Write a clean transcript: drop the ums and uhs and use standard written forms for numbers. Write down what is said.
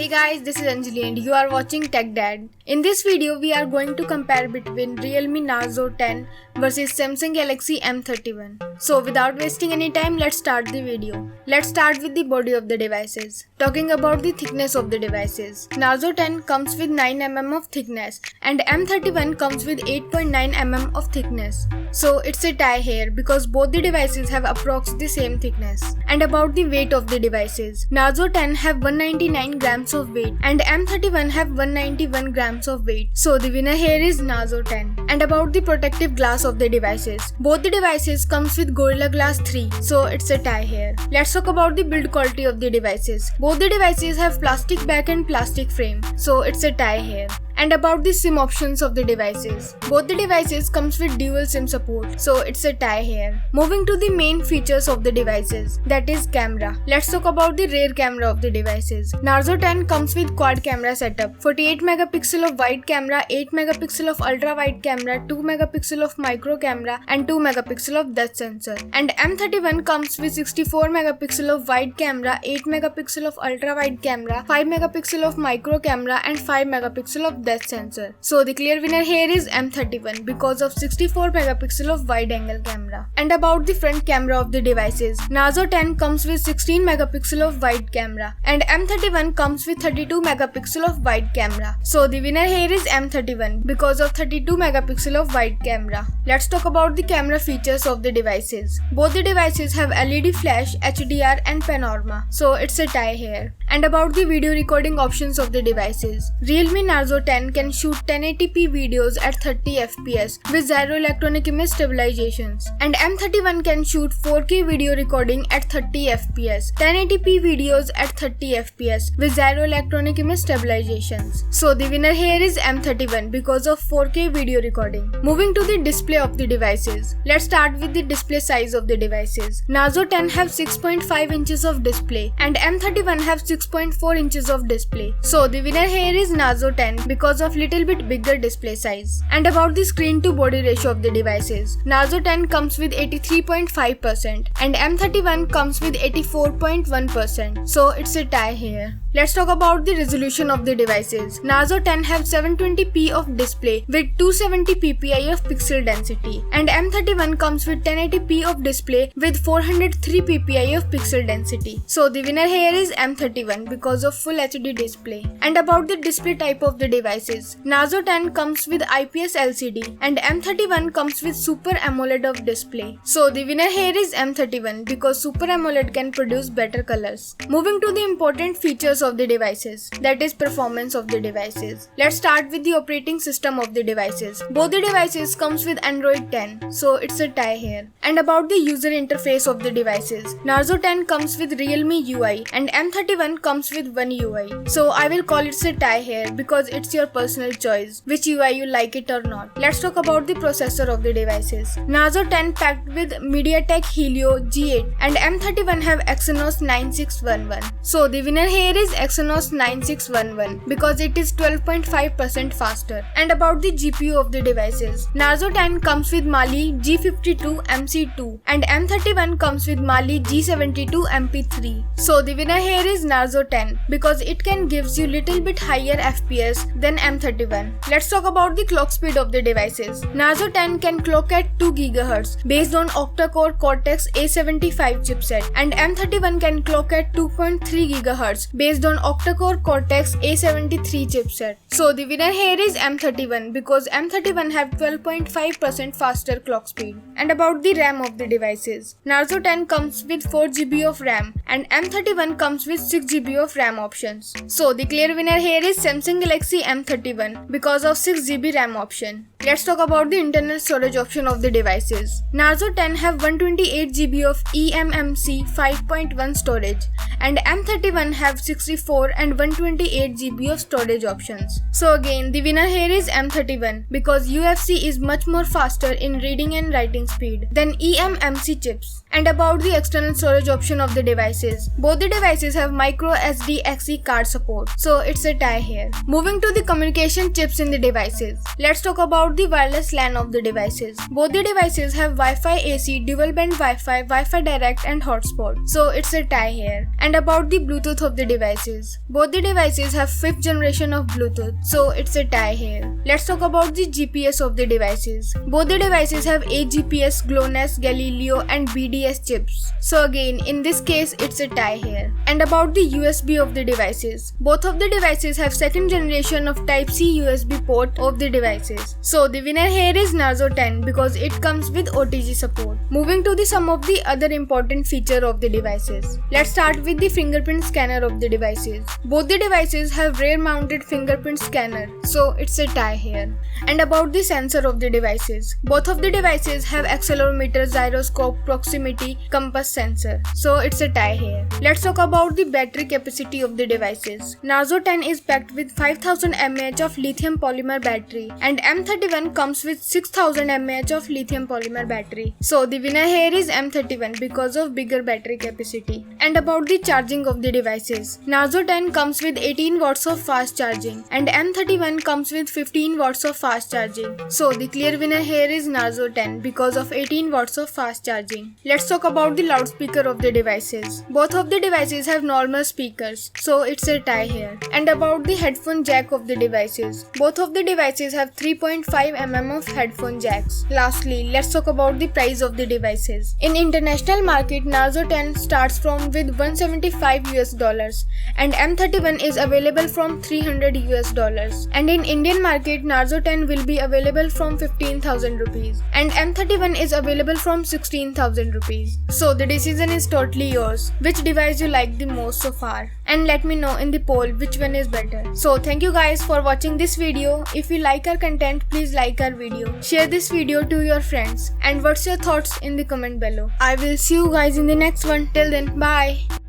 Hey guys, this is Anjali and you are watching Tech Dad. In this video, we are going to compare between Realme Narzo 10 versus Samsung Galaxy M31. So without wasting any time, let's start the video. Let's start with the body of the devices. Talking about the thickness of the devices. Narzo 10 comes with 9mm of thickness and M31 comes with 8.9mm of thickness. So it's a tie here because both the devices have approximately the same thickness. And about the weight of the devices. Narzo 10 have 199 grams of weight and M31 have 191 grams of weight. So the winner here is Narzo 10. And about the protective glass of the devices. Both the devices comes with Gorilla Glass 3. So it's a tie here. Let's talk about the build quality of the devices. Both the devices have plastic back and plastic frame. So it's a tie here. And about the SIM options of the devices. Both the devices comes with dual SIM support, so it's a tie here. Moving to the main features of the devices, that is camera. Let's talk about the rear camera of the devices. Narzo 10 comes with quad camera setup, 48 megapixel of wide camera, 8 megapixel of ultra wide camera, 2 megapixel of micro camera and 2 megapixel of depth sensor. And M31 comes with 64 megapixel of wide camera, 8 megapixel of ultra wide camera, 5 megapixel of micro camera and 5 megapixel of depth sensor. So the clear winner here is M31 because of 64 megapixel of wide angle camera. And about the front camera of the devices. Narzo 10 comes with 16 megapixel of wide camera and M31 comes with 32 megapixel of wide camera. So the winner here is M31 because of 32 megapixel of wide camera. Let's talk about the camera features of the devices. Both the devices have LED flash, HDR and panorama. So it's a tie here. And about the video recording options of the devices. Realme Narzo 10 can shoot 1080p videos at 30 fps with gyro electronic image stabilizations. And M31 can shoot 4K video recording at 30 fps, 1080p videos at 30 fps with gyro electronic image stabilizations. So the winner here is M31 because of 4K video recording. Moving to the display of the devices. Let's start with the display size of the devices. Narzo 10 have 6.5 inches of display and M31 have 6.4 inches of display. So the winner here is Narzo 10 because of little bit bigger display size. And about the screen to body ratio of the devices. Narzo 10 comes with 83.5% and M31 comes with 84.1%. So it's a tie here. Let's talk about the resolution of the devices. Narzo 10 have 720p of display with 270 ppi of pixel density and M31 comes with 1080p of display with 403 ppi of pixel density. So the winner here is M31 because of full HD display. And about the display type of the devices. Narzo 10 comes with IPS LCD and M31 comes with Super AMOLED of display. So the winner here is M31 because Super AMOLED can produce better colors. Moving to the important features of the devices, that is performance of the devices. Let's start with the operating system of the devices. Both the devices comes with Android 10, so it's a tie here. And about the user interface of the devices. Narzo 10 comes with Realme UI and M31 comes with One UI. So I will call it a tie here because it's your personal choice which UI you like it or not. Let's talk about the processor of the devices. Narzo 10 packed with MediaTek Helio G8 and M31 have Exynos 9611. So the winner here is Exynos 9611 because it is 12.5% faster. And about the GPU of the devices. Narzo 10 comes with Mali G52 MC2 and M31 comes with Mali G72 MP3. So the winner here is Narzo 10 because it can gives you little bit higher FPS than M31. Let's talk about the clock speed of the devices. Narzo 10 can clock at 2 GHz based on octa-core Cortex A75 chipset and M31 can clock at 2.3 GHz based on octa-core Cortex A73 chipset. So the winner here is M31 because M31 have 12.5% faster clock speed. And about the RAM of the devices. Narzo 10 comes with 4GB of RAM and M31 comes with 6GB of RAM options. So the clear winner here is Samsung Galaxy M31 because of 6GB RAM option. Let's talk about the internal storage option of the devices. Narzo 10 have 128GB of eMMC 5.1 storage and M31 have 64 and 128GB of storage options. So again, the winner here is M31 because UFC is much more faster in reading and writing speed than eMMC chips. And about the external storage option of the devices. Both the devices have micro SD XE card support, so it's a tie here. Moving to the communication chips in the devices. Let's talk about the wireless LAN of the devices. Both the devices have Wi-Fi AC, dual band Wi-Fi, Wi-Fi direct and hotspot, so it's a tie here. And about the Bluetooth of the device. devices. Both the devices have 5th generation of Bluetooth, so it's a tie here. Let's talk about the GPS of the devices. Both the devices have AGPS, GLONASS, Galileo and BDS chips. So again, in this case, it's a tie here. And about the USB of the devices. Both of the devices have 2nd generation of Type-C USB port of the devices. So the winner here is Narzo 10 because it comes with OTG support. Moving to some of the other important feature of the devices. Let's start with the fingerprint scanner of the devices. Both the devices have rear mounted fingerprint scanner, so it's a tie here. And about the sensor of the devices. Both of the devices have accelerometer, gyroscope, proximity, compass sensor, so it's a tie here. Let's talk about the battery capacity of the devices. Narzo 10 is packed with 5000 mAh of lithium polymer battery and M31 comes with 6000 mAh of lithium polymer battery. So the winner here is M31 because of bigger battery capacity. And about the charging of the devices. Narzo 10 comes with 18 watts of fast charging and M31 comes with 15 watts of fast charging. So the clear winner here is Narzo 10 because of 18 watts of fast charging. Let's talk about the loudspeaker of the devices. Both of the devices have normal speakers, so it's a tie here. And about the headphone jack of the devices. Both of the devices have 3.5 mm of headphone jacks. Lastly, let's talk about the price of the devices. In international market, Narzo 10 starts from with $175 and M31 is available from $300. And in Indian market, Narzo 10 will be available from 15,000 rupees and M31 is available from 16,000 rupees. So the decision is totally yours. Which device you like the most so far? And let me know in the poll which one is better. So thank you guys for watching this video. If you like our content, please like our video. Share this video to your friends. And what's your thoughts in the comment below. I will see you guys in the next one. Till then, bye.